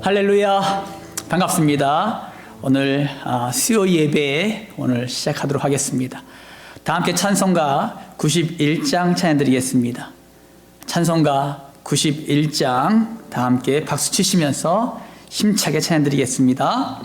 할렐루야, 반갑습니다. 오늘 수요 예배 오늘 시작하도록 하겠습니다. 다 함께 찬송가 91장 찬양드리겠습니다. 찬송가 91장 다 함께 박수 치시면서 힘차게 찬양드리겠습니다.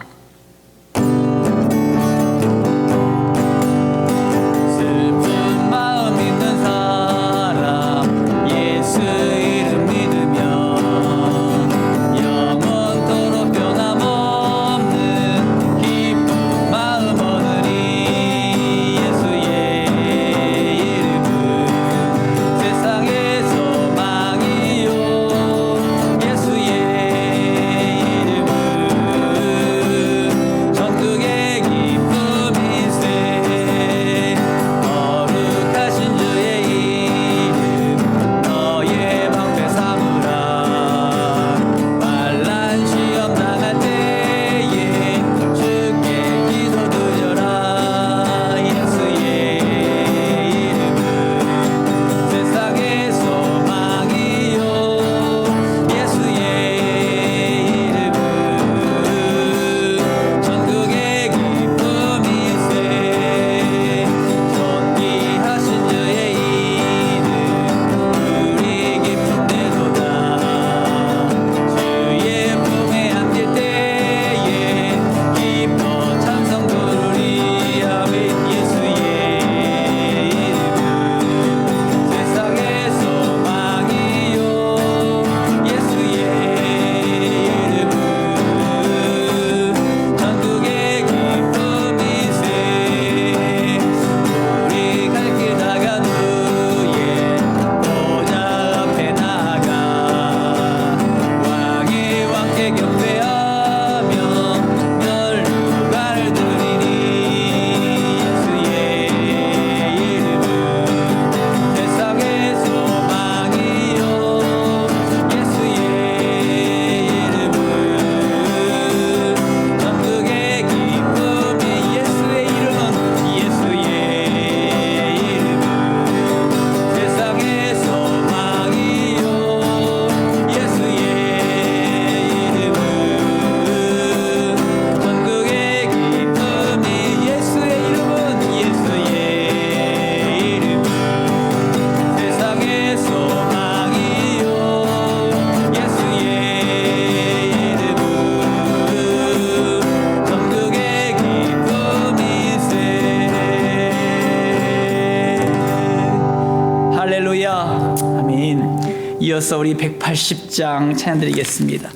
이어서 우리 180장 찬양드리겠습니다.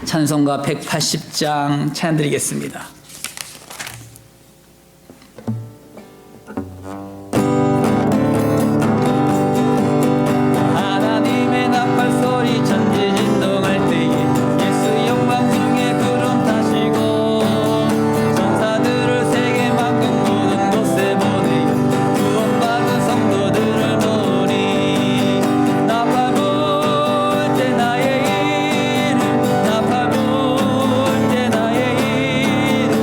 찬송가 180장 찬양드리겠습니다. 나팔 불 때 나의 이름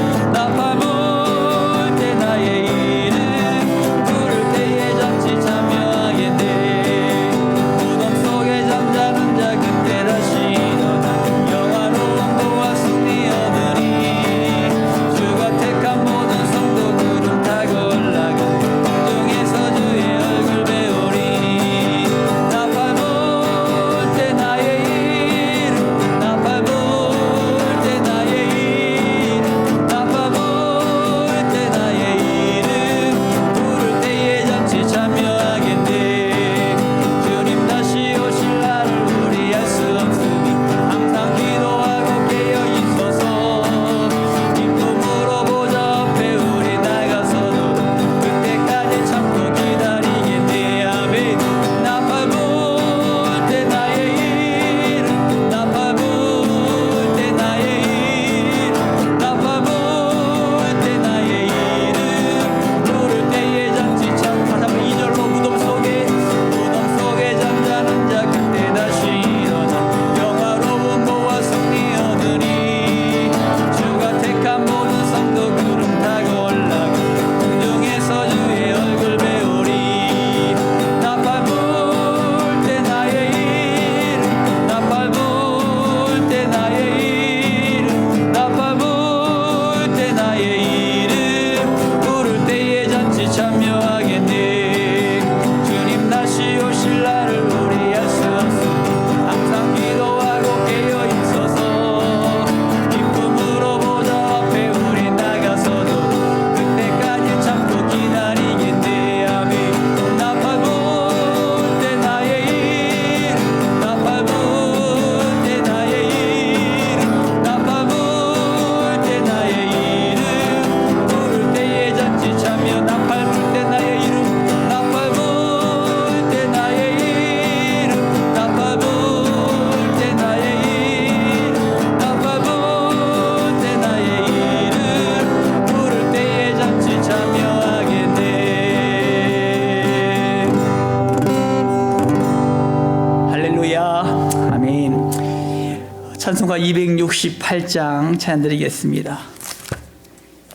찬송가 268장 찬양드리겠습니다.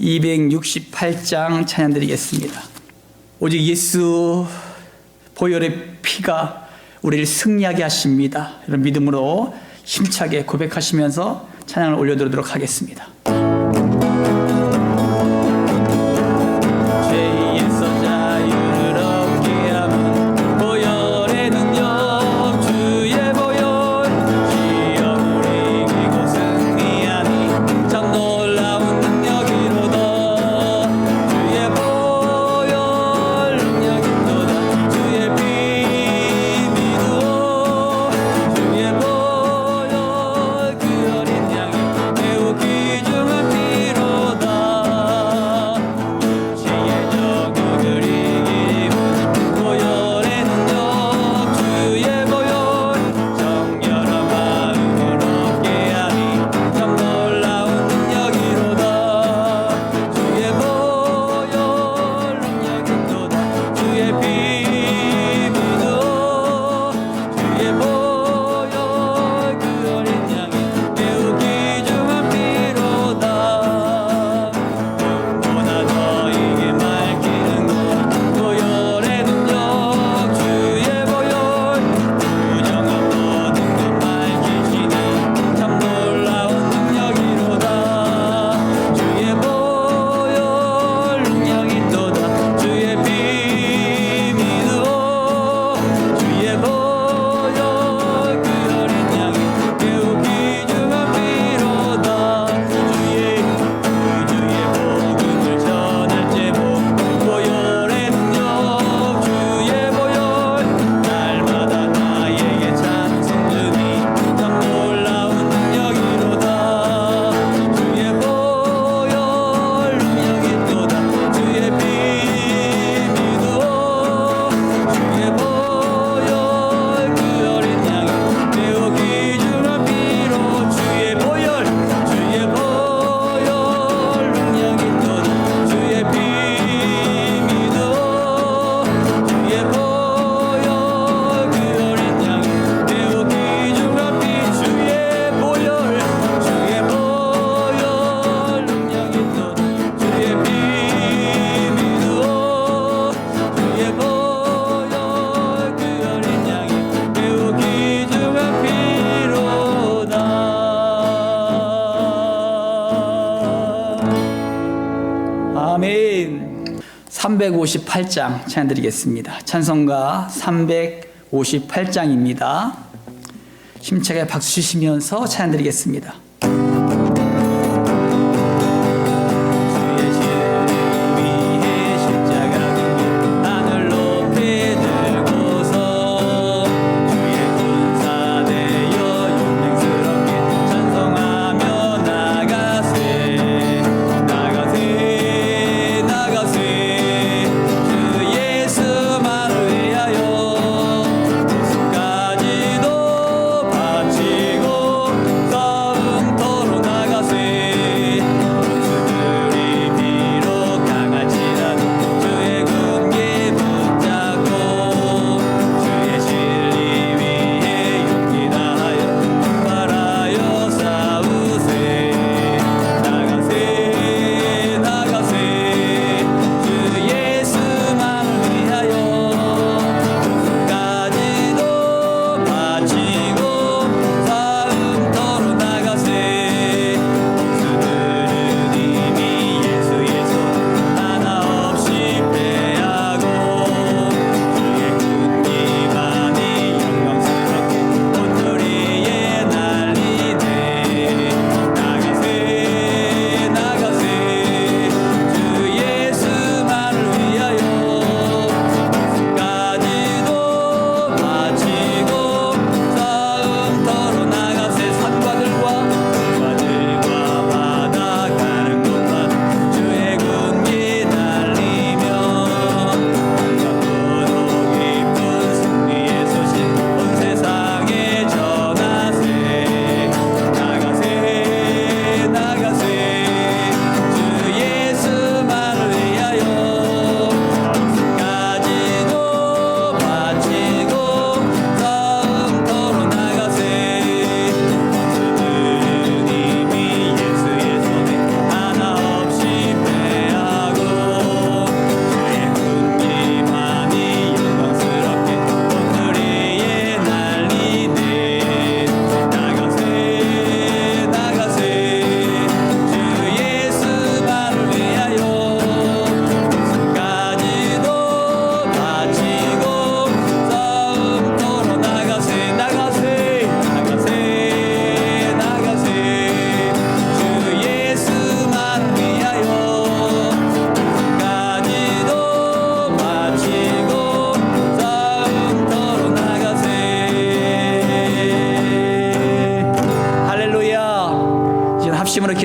268장 찬양드리겠습니다. 오직 예수 보혈의 피가 우리를 승리하게 하십니다. 이런 믿음으로 힘차게 고백하시면서 찬양을 올려드리도록 하겠습니다. 아멘. 358장 찬양드리겠습니다. 찬송가 358장입니다. 힘차게 박수 치시면서 찬양드리겠습니다. 바치고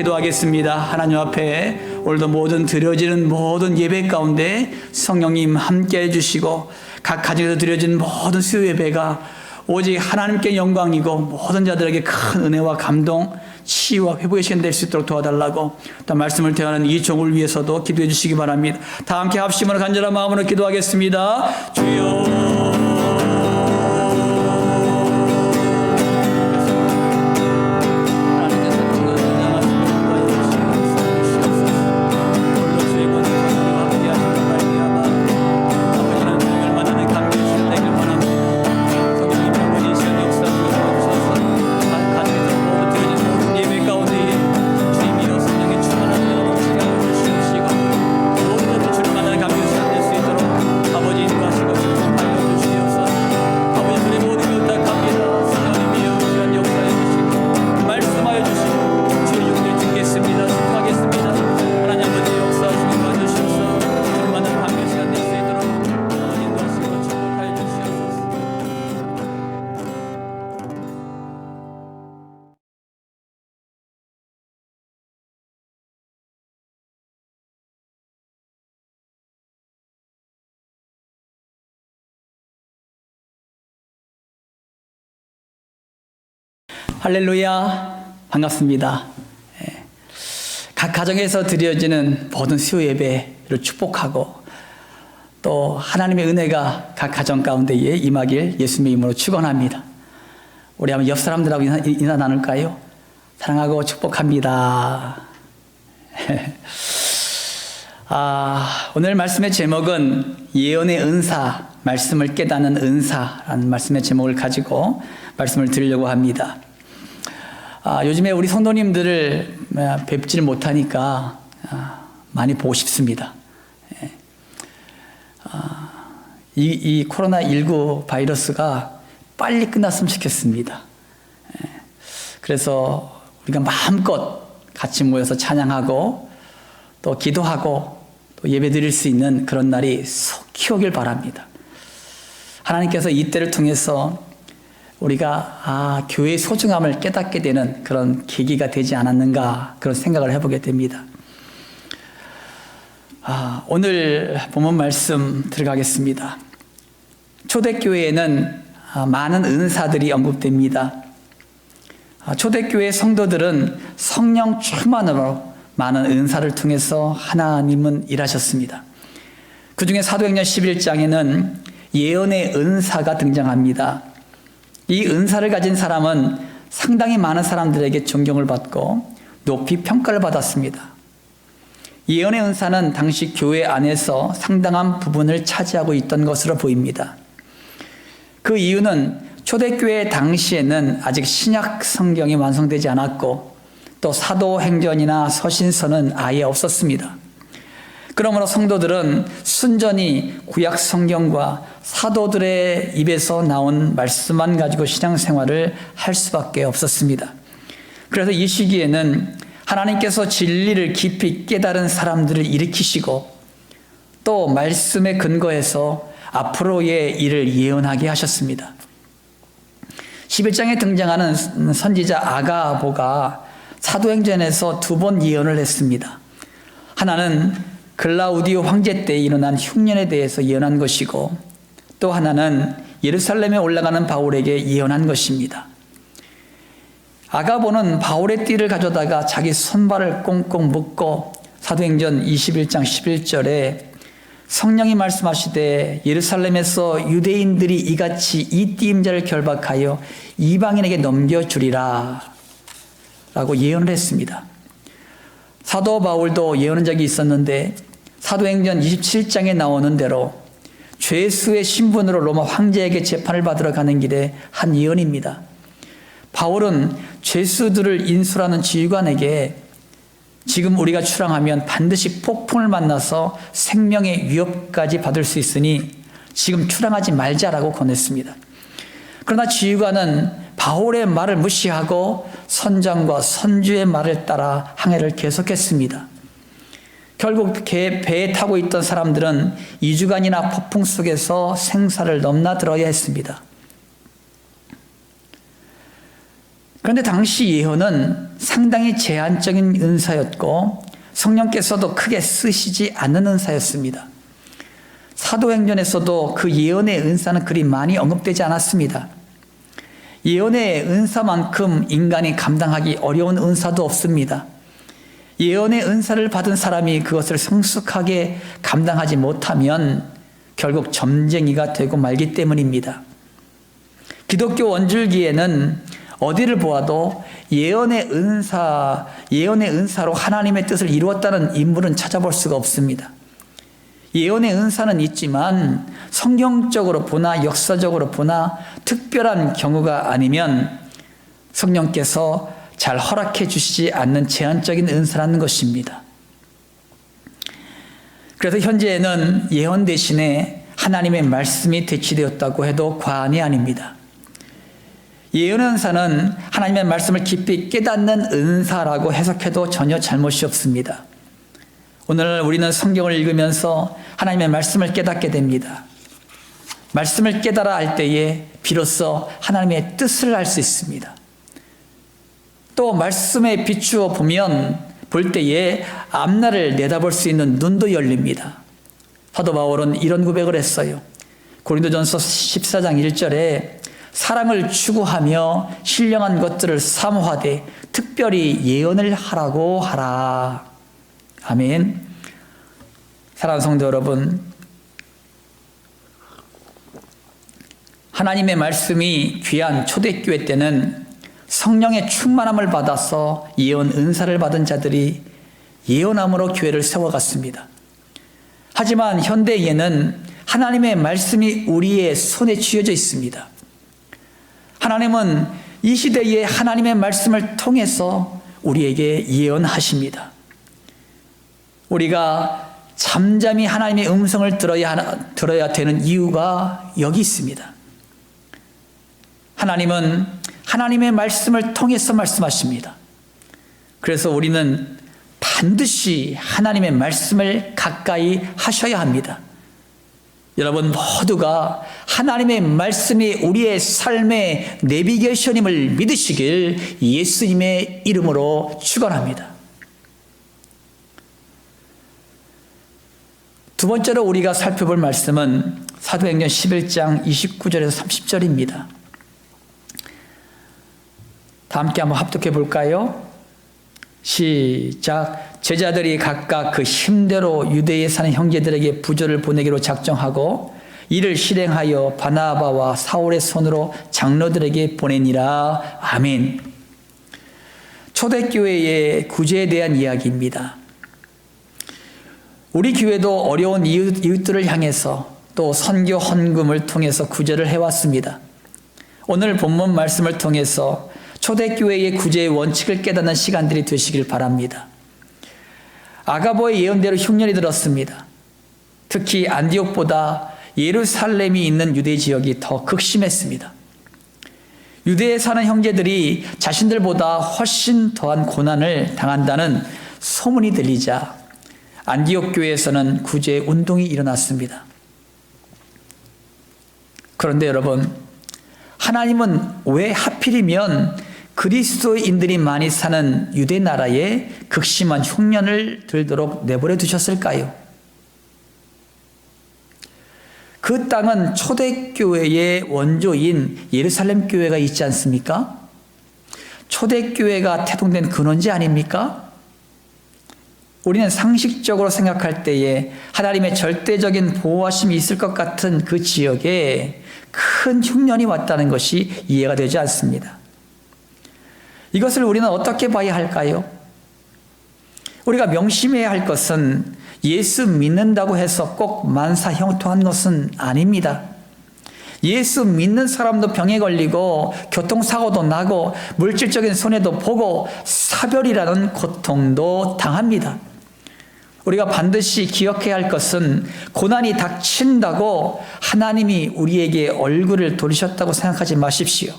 기도하겠습니다. 하나님 앞에 오늘도 모든 드려지는 모든 예배 가운데 성령님 함께 해주시고 각 가정에서 드려진 모든 수요 예배가 오직 하나님께 영광이고 모든 자들에게 큰 은혜와 감동, 치유와 회복의 시간 될 수 있도록 도와달라고 또 말씀을 대하는 이 종을 위해서도 기도해 주시기 바랍니다. 다 함께 합심으로 간절한 마음으로 기도하겠습니다. 주여 할렐루야, 반갑습니다. 각 가정에서 드려지는 모든 수요 예배를 축복하고 또 하나님의 은혜가 각 가정 가운데에 임하길 예수님의 이름으로 축원합니다. 우리 한번 옆 사람들하고 인사 나눌까요? 사랑하고 축복합니다. 오늘 말씀의 제목은 예언의 은사, 말씀을 깨닫는 은사라는 말씀의 제목을 가지고 말씀을 드리려고 합니다. 요즘에 우리 성도님들을 뵙지를 못하니까 많이 보고 싶습니다. 이 코로나19 바이러스가 빨리 끝났으면 좋겠습니다. 그래서 우리가 마음껏 같이 모여서 찬양하고 또 기도하고 또 예배 드릴 수 있는 그런 날이 속히 오길 바랍니다. 하나님께서 이 때를 통해서 우리가 교회의 소중함을 깨닫게 되는 그런 계기가 되지 않았는가 그런 생각을 해보게 됩니다. 오늘 본문 말씀 들어가겠습니다. 초대교회에는 많은 은사들이 언급됩니다. 초대교회 성도들은 성령 충만으로 많은 은사를 통해서 하나님은 일하셨습니다. 그 중에 사도행전 11장에는 예언의 은사가 등장합니다. 이 은사를 가진 사람은 상당히 많은 사람들에게 존경을 받고 높이 평가를 받았습니다. 예언의 은사는 당시 교회 안에서 상당한 부분을 차지하고 있던 것으로 보입니다. 그 이유는 초대교회 당시에는 아직 신약 성경이 완성되지 않았고 또 사도행전이나 서신서는 아예 없었습니다. 그러므로 성도들은 순전히 구약 성경과 사도들의 입에서 나온 말씀만 가지고 신앙생활을 할 수밖에 없었습니다. 그래서 이 시기에는 하나님께서 진리를 깊이 깨달은 사람들을 일으키시고 또 말씀에 근거해서 앞으로의 일을 예언하게 하셨습니다. 11장에 등장하는 선지자 아가보가 사도행전에서 2번 예언을 했습니다. 하나는 글라우디오 황제 때 일어난 흉년에 대해서 예언한 것이고 또 하나는 예루살렘에 올라가는 바울에게 예언한 것입니다. 아가보는 바울의 띠를 가져다가 자기 손발을 꽁꽁 묶고 사도행전 21장 11절에 성령이 말씀하시되 예루살렘에서 유대인들이 이같이 이 띠임자를 결박하여 이방인에게 넘겨주리라 라고 예언을 했습니다. 사도 바울도 예언한 적이 있었는데 사도행전 27장에 나오는 대로 죄수의 신분으로 로마 황제에게 재판을 받으러 가는 길에 한 예언입니다. 바울은 죄수들을 인술하는 지휘관에게 지금 우리가 출항하면 반드시 폭풍을 만나서 생명의 위협까지 받을 수 있으니 지금 출항하지 말자라고 권했습니다. 그러나 지휘관은 바울의 말을 무시하고 선장과 선주의 말을 따라 항해를 계속했습니다. 결국 배에 타고 있던 사람들은 2주간이나 폭풍 속에서 생사를 넘나들어야 했습니다. 그런데 당시 예언은 상당히 제한적인 은사였고 성령께서도 크게 쓰시지 않는 은사였습니다. 사도행전에서도 그 예언의 은사는 그리 많이 언급되지 않았습니다. 예언의 은사만큼 인간이 감당하기 어려운 은사도 없습니다. 예언의 은사를 받은 사람이 그것을 성숙하게 감당하지 못하면 결국 점쟁이가 되고 말기 때문입니다. 기독교 원줄기에는 어디를 보아도 예언의 은사로 하나님의 뜻을 이루었다는 인물은 찾아볼 수가 없습니다. 예언의 은사는 있지만 성경적으로 보나 역사적으로 보나 특별한 경우가 아니면 성령께서 잘 허락해 주시지 않는 제한적인 은사라는 것입니다. 그래서 현재는 예언 대신에 하나님의 말씀이 대치되었다고 해도 과언이 아닙니다. 예언 은사는 하나님의 말씀을 깊이 깨닫는 은사라고 해석해도 전혀 잘못이 없습니다. 오늘 우리는 성경을 읽으면서 하나님의 말씀을 깨닫게 됩니다. 말씀을 깨달아 알 때에 비로소 하나님의 뜻을 알 수 있습니다. 또 말씀에 비추어 볼 때에 앞날을 내다볼 수 있는 눈도 열립니다. 사도 바울은 이런 고백을 했어요. 고린도전서 14장 1절에 사랑을 추구하며 신령한 것들을 사모하되 특별히 예언을 하라고 하라. 아멘. 사랑하는 성도 여러분, 하나님의 말씀이 귀한 초대교회 때는 성령의 충만함을 받아서 예언 은사를 받은 자들이 예언함으로 교회를 세워갔습니다. 하지만 현대에는 하나님의 말씀이 우리의 손에 쥐어져 있습니다. 하나님은 이 시대에 하나님의 말씀을 통해서 우리에게 예언하십니다. 우리가 잠잠히 하나님의 음성을 들어야 되는 이유가 여기 있습니다. 하나님은 하나님의 말씀을 통해서 말씀하십니다. 그래서 우리는 반드시 하나님의 말씀을 가까이 하셔야 합니다. 여러분 모두가 하나님의 말씀이 우리의 삶의 내비게이션임을 믿으시길 예수님의 이름으로 축원합니다. 두 번째로 우리가 살펴볼 말씀은 사도행전 11장 29절에서 30절입니다. 다 함께 한번 합독해 볼까요? 시작. 제자들이 각각 그 힘대로 유대에 사는 형제들에게 부조를 보내기로 작정하고 이를 실행하여 바나바와 사울의 손으로 장로들에게 보내니라. 아멘. 초대교회의 구제에 대한 이야기입니다. 우리 교회도 어려운 이웃들을 향해서 또 선교 헌금을 통해서 구제를 해왔습니다. 오늘 본문 말씀을 통해서 초대교회의 구제의 원칙을 깨닫는 시간들이 되시길 바랍니다. 아가보의 예언대로 흉년이 들었습니다. 특히 안디옥보다 예루살렘이 있는 유대 지역이 더 극심했습니다. 유대에 사는 형제들이 자신들보다 훨씬 더한 고난을 당한다는 소문이 들리자 안디옥 교회에서는 구제 운동이 일어났습니다. 그런데 여러분, 하나님은 왜 하필이면 그리스도인들이 많이 사는 유대 나라에 극심한 흉년을 들도록 내버려 두셨을까요? 그 땅은 초대교회의 원조인 예루살렘 교회가 있지 않습니까? 초대교회가 태동된 근원지 아닙니까? 우리는 상식적으로 생각할 때에 하나님의 절대적인 보호하심이 있을 것 같은 그 지역에 큰 흉년이 왔다는 것이 이해가 되지 않습니다. 이것을 우리는 어떻게 봐야 할까요? 우리가 명심해야 할 것은 예수 믿는다고 해서 꼭 만사형통한 것은 아닙니다. 예수 믿는 사람도 병에 걸리고 교통사고도 나고 물질적인 손해도 보고 사별이라는 고통도 당합니다. 우리가 반드시 기억해야 할 것은 고난이 닥친다고 하나님이 우리에게 얼굴을 돌리셨다고 생각하지 마십시오.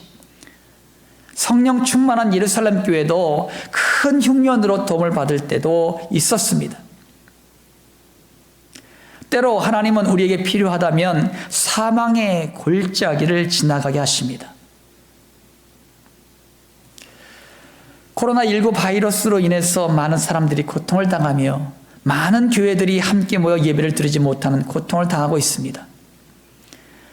성령 충만한 예루살렘 교회도 큰 흉년으로 도움을 받을 때도 있었습니다. 때로 하나님은 우리에게 필요하다면 사망의 골짜기를 지나가게 하십니다. 코로나19 바이러스로 인해서 많은 사람들이 고통을 당하며 많은 교회들이 함께 모여 예배를 드리지 못하는 고통을 당하고 있습니다.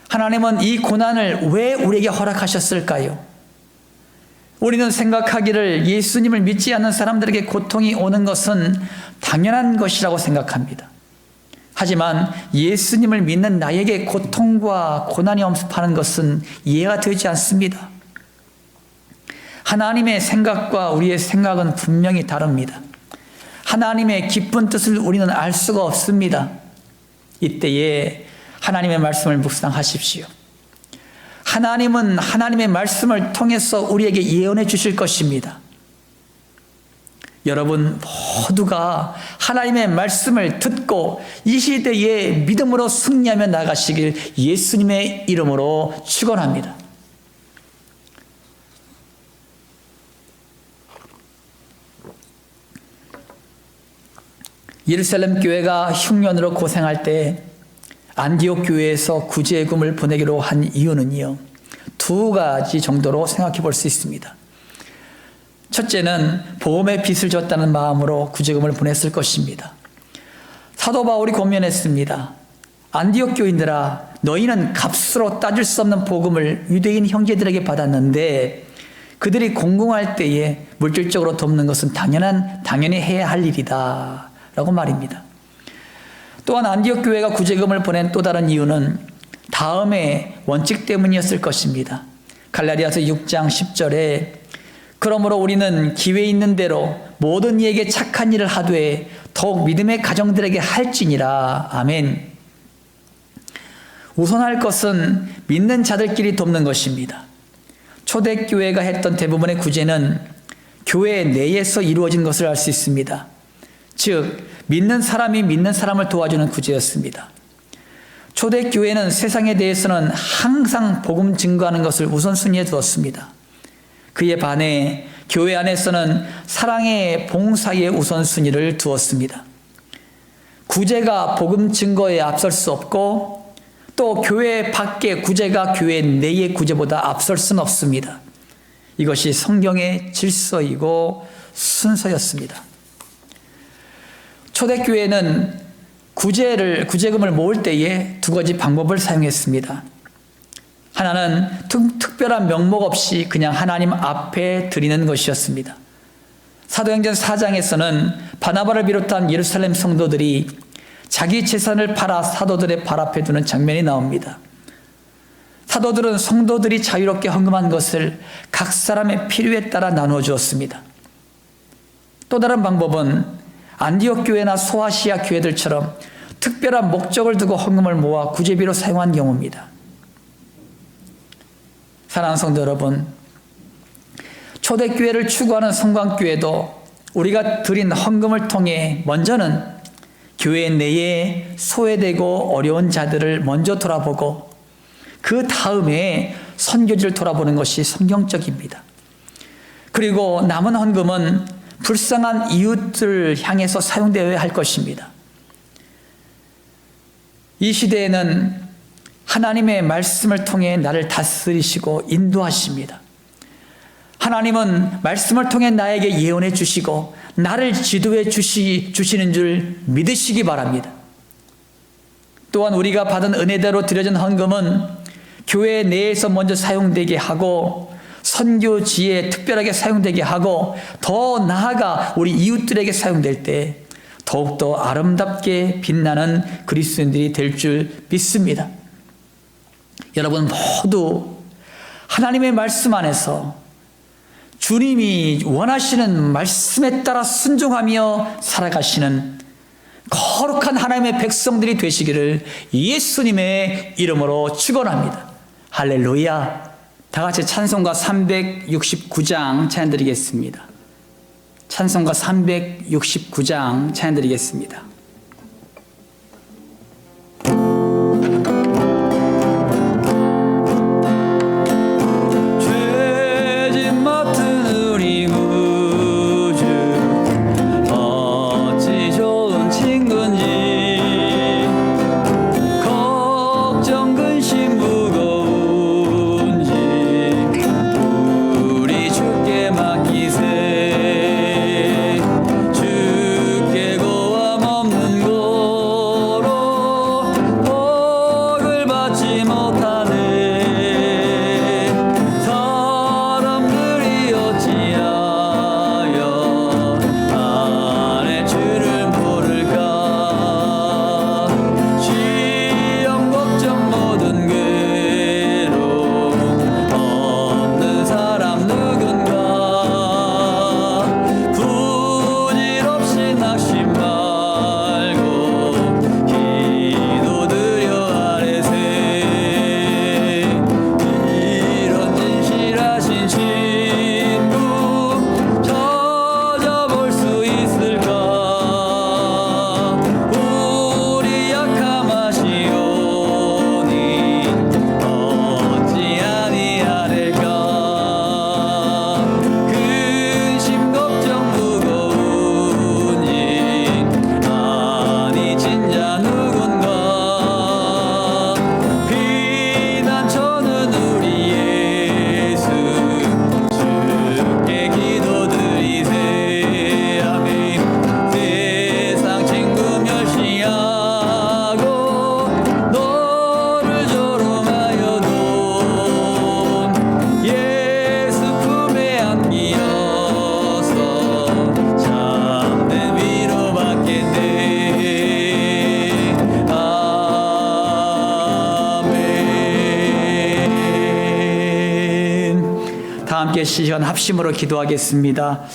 하나님은 이 고난을 왜 우리에게 허락하셨을까요? 우리는 생각하기를 예수님을 믿지 않는 사람들에게 고통이 오는 것은 당연한 것이라고 생각합니다. 하지만 예수님을 믿는 나에게 고통과 고난이 엄습하는 것은 이해가 되지 않습니다. 하나님의 생각과 우리의 생각은 분명히 다릅니다. 하나님의 기쁜 뜻을 우리는 알 수가 없습니다. 이때에 하나님의 말씀을 묵상하십시오. 하나님은 하나님의 말씀을 통해서 우리에게 예언해 주실 것입니다. 여러분 모두가 하나님의 말씀을 듣고 이 시대에 믿음으로 승리하며 나가시길 예수님의 이름으로 축원합니다. 예루살렘 교회가 흉년으로 고생할 때 안디옥 교회에서 구제금을 보내기로 한 이유는요, 두 가지 정도로 생각해 볼 수 있습니다. 첫째는 보험의 빚을 졌다는 마음으로 구제금을 보냈을 것입니다. 사도 바울이 권면했습니다. 안디옥 교인들아, 너희는 값으로 따질 수 없는 복음을 유대인 형제들에게 받았는데 그들이 공공할 때에 물질적으로 돕는 것은 당연히 해야 할 일이다 라고 말입니다. 또한 안디옥 교회가 구제금을 보낸 또 다른 이유는 다음의 원칙 때문이었을 것입니다. 갈라디아서 6장 10절에 그러므로 우리는 기회 있는 대로 모든 이에게 착한 일을 하되 더욱 믿음의 가정들에게 할지니라. 아멘. 우선할 것은 믿는 자들끼리 돕는 것입니다. 초대교회가 했던 대부분의 구제는 교회 내에서 이루어진 것을 알 수 있습니다. 즉 믿는 사람이 믿는 사람을 도와주는 구제였습니다. 초대교회는 세상에 대해서는 항상 복음 증거하는 것을 우선순위에 두었습니다. 그에 반해 교회 안에서는 사랑의 봉사의 우선순위를 두었습니다. 구제가 복음 증거에 앞설 수 없고 또 교회 밖의 구제가 교회 내의 구제보다 앞설 수는 없습니다. 이것이 성경의 질서이고 순서였습니다. 초대교회는 구제금을 모을 때에 두 가지 방법을 사용했습니다. 하나는 특별한 명목 없이 그냥 하나님 앞에 드리는 것이었습니다. 사도행전 4장에서는 바나바를 비롯한 예루살렘 성도들이 자기 재산을 팔아 사도들의 발 앞에 두는 장면이 나옵니다. 사도들은 성도들이 자유롭게 헌금한 것을 각 사람의 필요에 따라 나누어 주었습니다. 또 다른 방법은 안디옥 교회나 소아시아 교회들처럼 특별한 목적을 두고 헌금을 모아 구제비로 사용한 경우입니다. 사랑하는 성도 여러분, 초대교회를 추구하는 성광교회도 우리가 드린 헌금을 통해 먼저는 교회 내에 소외되고 어려운 자들을 먼저 돌아보고 그 다음에 선교지를 돌아보는 것이 성경적입니다. 그리고 남은 헌금은 불쌍한 이웃들을 향해서 사용되어야 할 것입니다. 이 시대에는 하나님의 말씀을 통해 나를 다스리시고 인도하십니다. 하나님은 말씀을 통해 나에게 예언해 주시고 나를 지도해 주시는 줄 믿으시기 바랍니다. 또한 우리가 받은 은혜대로 드려진 헌금은 교회 내에서 먼저 사용되게 하고 선교지에 특별하게 사용되게 하고 더 나아가 우리 이웃들에게 사용될 때 더욱더 아름답게 빛나는 그리스도인들이 될 줄 믿습니다. 여러분 모두 하나님의 말씀 안에서 주님이 원하시는 말씀에 따라 순종하며 살아가시는 거룩한 하나님의 백성들이 되시기를 예수님의 이름으로 축원합니다. 할렐루야. 다 같이 찬송가 369장 찬양드리겠습니다. 찬송가 369장 찬양드리겠습니다. 우리 주께 맡기세 다 함께 시간 합심으로 기도하겠습니다.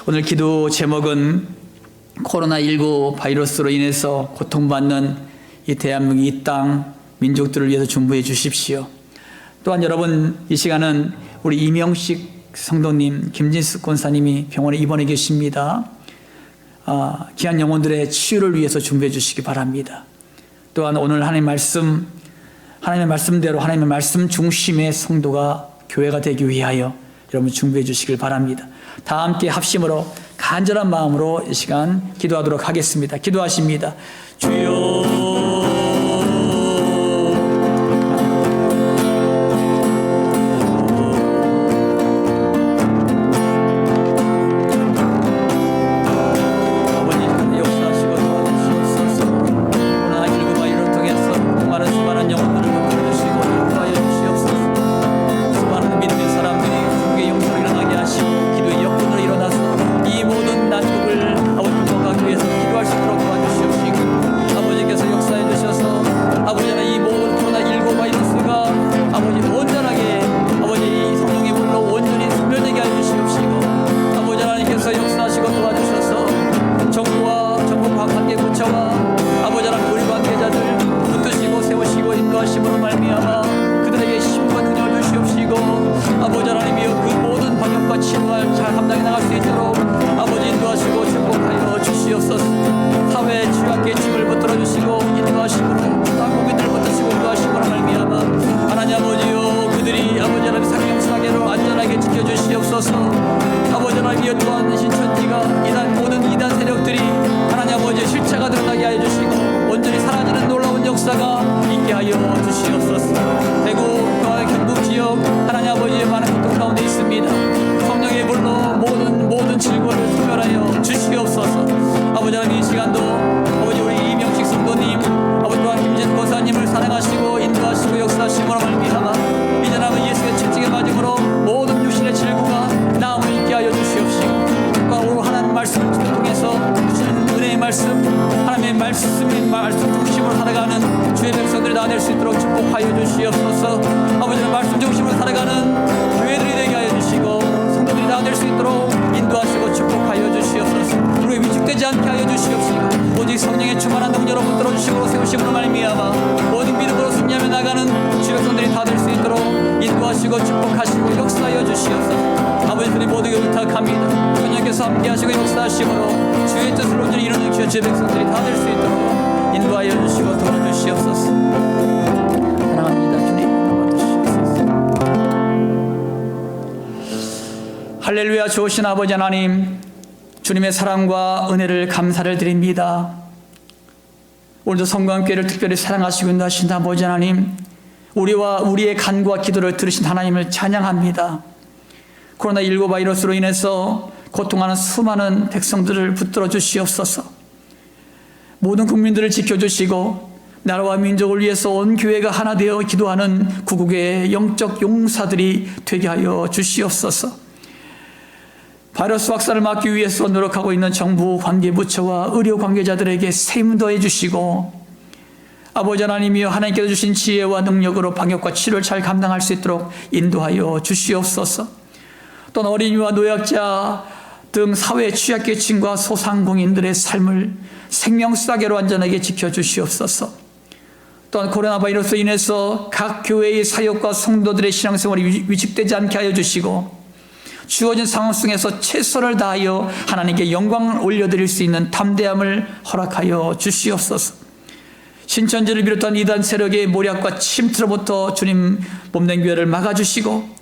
오늘 기도 제목은 코로나19 바이러스로 인해서 고통받는 이 대한민국 이 땅 민족들을 위해서 중보해 주십시오. 또한 여러분, 이 시간은 우리 이명식 성도님, 김진숙 권사님이 병원에 입원해 계십니다. 귀한 영혼들의 치유를 위해서 중보해 주시기 바랍니다. 또한 오늘 하나님의 말씀대로 하나님의 말씀 중심의 성도가 교회가 되기 위하여 여러분 중보해 주시길 바랍니다. 다 함께 합심으로 간절한 마음으로 이 시간 기도하도록 하겠습니다. 기도하십니다. 주여, 하나님의 말씀 중심으로 살아가는 주의 백성들이 다 될 수 있도록 축복하여 주시옵소서. 아버지는 말씀 중심으로 살아가는 교회들이 되게 하여 주시고 성도들이 다 될 수 있도록 인도하시고 축복하여 주시옵소서. 우리 위축되지 않게 하여 주시옵시고 오직 성령의 충만한 능력으로 붙들어 주시고 세우심으로 말미암아 모든 믿음으로 승리하며 나가는 주의 백성들이 다 될 수 있도록 인도하시고 축복하시고 역사하여 주시옵소서. 아버지 주님 모두에게 부탁합니다. 주님께서 함께하시고 역사하시므로 주의 뜻을 온전히 이루는 주의 백성들이 다 될 수 있도록 인도하여 주시고 도와주시옵소서. 사랑합니다. 주님 도와주시옵소서. 할렐루야. 좋으신 아버지 하나님, 주님의 사랑과 은혜를 감사를 드립니다. 오늘도 성광교회를 특별히 사랑하시고 인도하신 아버지 하나님, 우리와 우리의 간구와 기도를 들으신 하나님을 찬양합니다. 코로나19 바이러스로 인해서 고통하는 수많은 백성들을 붙들어 주시옵소서. 모든 국민들을 지켜주시고 나라와 민족을 위해서 온 교회가 하나 되어 기도하는 구국의 영적 용사들이 되게 하여 주시옵소서. 바이러스 확산을 막기 위해서 노력하고 있는 정부 관계부처와 의료 관계자들에게 세임 더해 주시고 아버지 하나님이여 하나님께서 주신 지혜와 능력으로 방역과 치료를 잘 감당할 수 있도록 인도하여 주시옵소서. 또는 어린이와 노약자 등 사회 취약계층과 소상공인들의 삶을 생명수다계로 안전하게 지켜주시옵소서. 또한 코로나 바이러스로 인해서 각 교회의 사역과 성도들의 신앙생활이 위축되지 않게 하여 주시고 주어진 상황 속에서 최선을 다하여 하나님께 영광을 올려드릴 수 있는 담대함을 허락하여 주시옵소서. 신천지를 비롯한 이단 세력의 모략과 침투로부터 주님 몸된 교회를 막아주시고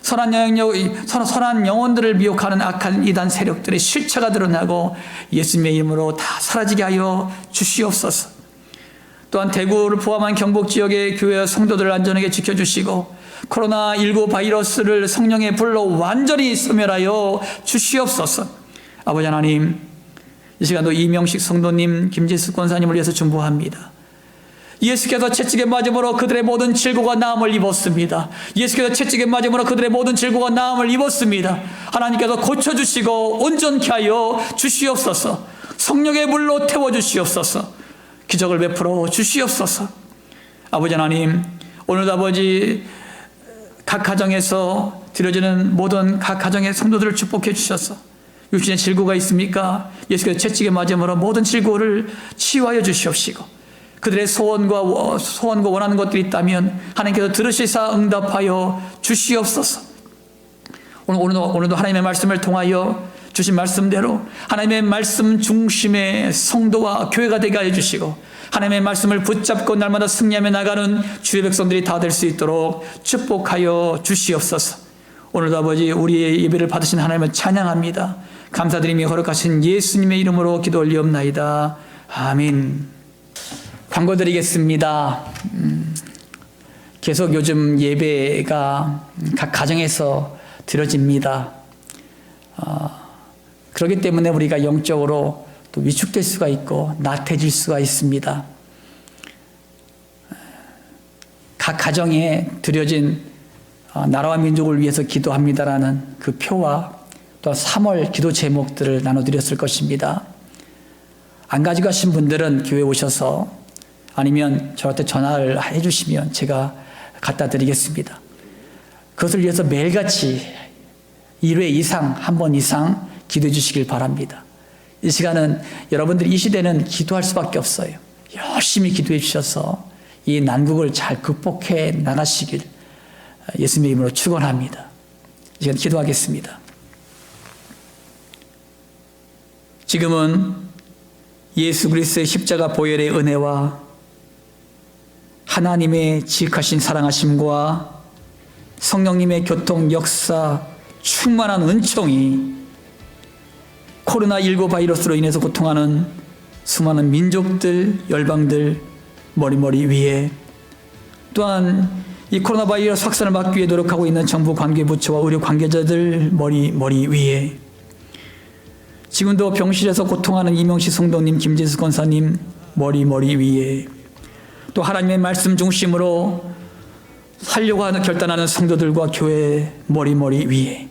선한 영혼들을 미혹하는 악한 이단 세력들의 실체가 드러나고 예수님의 이름으로 다 사라지게 하여 주시옵소서. 또한 대구를 포함한 경북 지역의 교회와 성도들을 안전하게 지켜주시고 코로나19 바이러스를 성령의 불로 완전히 소멸하여 주시옵소서. 아버지 하나님, 이 시간도 이명식 성도님, 김진숙 권사님을 위해서 중보합니다. 예수께서 채찍에 맞음으로 그들의 모든 질고가 나음을 입었습니다. 예수께서 채찍에 맞음으로 그들의 모든 질고가 나음을 입었습니다. 하나님께서 고쳐주시고 온전케 하여 주시옵소서. 성령의 물로 태워주시옵소서. 기적을 베풀어 주시옵소서. 아버지 하나님, 오늘도 아버지 각 가정에서 드려지는 모든 각 가정의 성도들을 축복해 주셔서 육신의 질고가 있습니까? 예수께서 채찍에 맞음으로 모든 질고를 치유하여 주시옵시고 그들의 소원과 원하는 것들이 있다면 하나님께서 들으시사 응답하여 주시옵소서. 오늘도 하나님의 말씀을 통하여 주신 말씀대로 하나님의 말씀 중심의 성도와 교회가 되게 하여 주시고 하나님의 말씀을 붙잡고 날마다 승리하며 나가는 주의 백성들이 다 될 수 있도록 축복하여 주시옵소서. 오늘도 아버지 우리의 예배를 받으신 하나님을 찬양합니다. 감사드리며 거룩하신 예수님의 이름으로 기도 올리옵나이다. 아멘. 광고 드리겠습니다. 계속 요즘 예배가 각 가정에서 드려집니다. 그렇기 때문에 우리가 영적으로 또 위축될 수가 있고 나태해질 수가 있습니다. 각 가정에 드려진 나라와 민족을 위해서 기도합니다라는 그 표와 또 3월 기도 제목들을 나눠드렸을 것입니다. 안 가져가신 분들은 교회 오셔서 아니면 저한테 전화를 해주시면 제가 갖다 드리겠습니다. 그것을 위해서 매일같이 1회 이상, 한 번 이상 기도해 주시길 바랍니다. 이 시간은 여러분들이 이 시대는 기도할 수밖에 없어요. 열심히 기도해 주셔서 이 난국을 잘 극복해 나가시길 예수님의 이름으로 축원합니다. 이 시간 기도하겠습니다. 지금은 예수 그리스도의 십자가 보혈의 은혜와 하나님의 지극하신 사랑하심과 성령님의 교통 역사 충만한 은총이 코로나19 바이러스로 인해서 고통하는 수많은 민족들, 열방들 머리 위에 또한 이 코로나 바이러스 확산을 막기 위해 노력하고 있는 정부 관계부처와 의료 관계자들 머리 위에 지금도 병실에서 고통하는 이명식 성도님, 김재수 권사님 머리 위에 또 하나님의 말씀 중심으로 살려고 하는 결단하는 성도들과 교회 머리 위에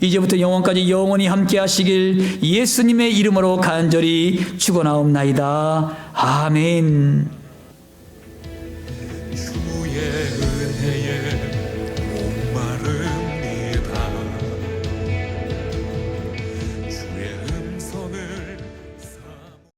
이제부터 영원까지 영원히 함께 하시길 예수님의 이름으로 간절히 축원하옵나이다. 아멘. 주의 은혜에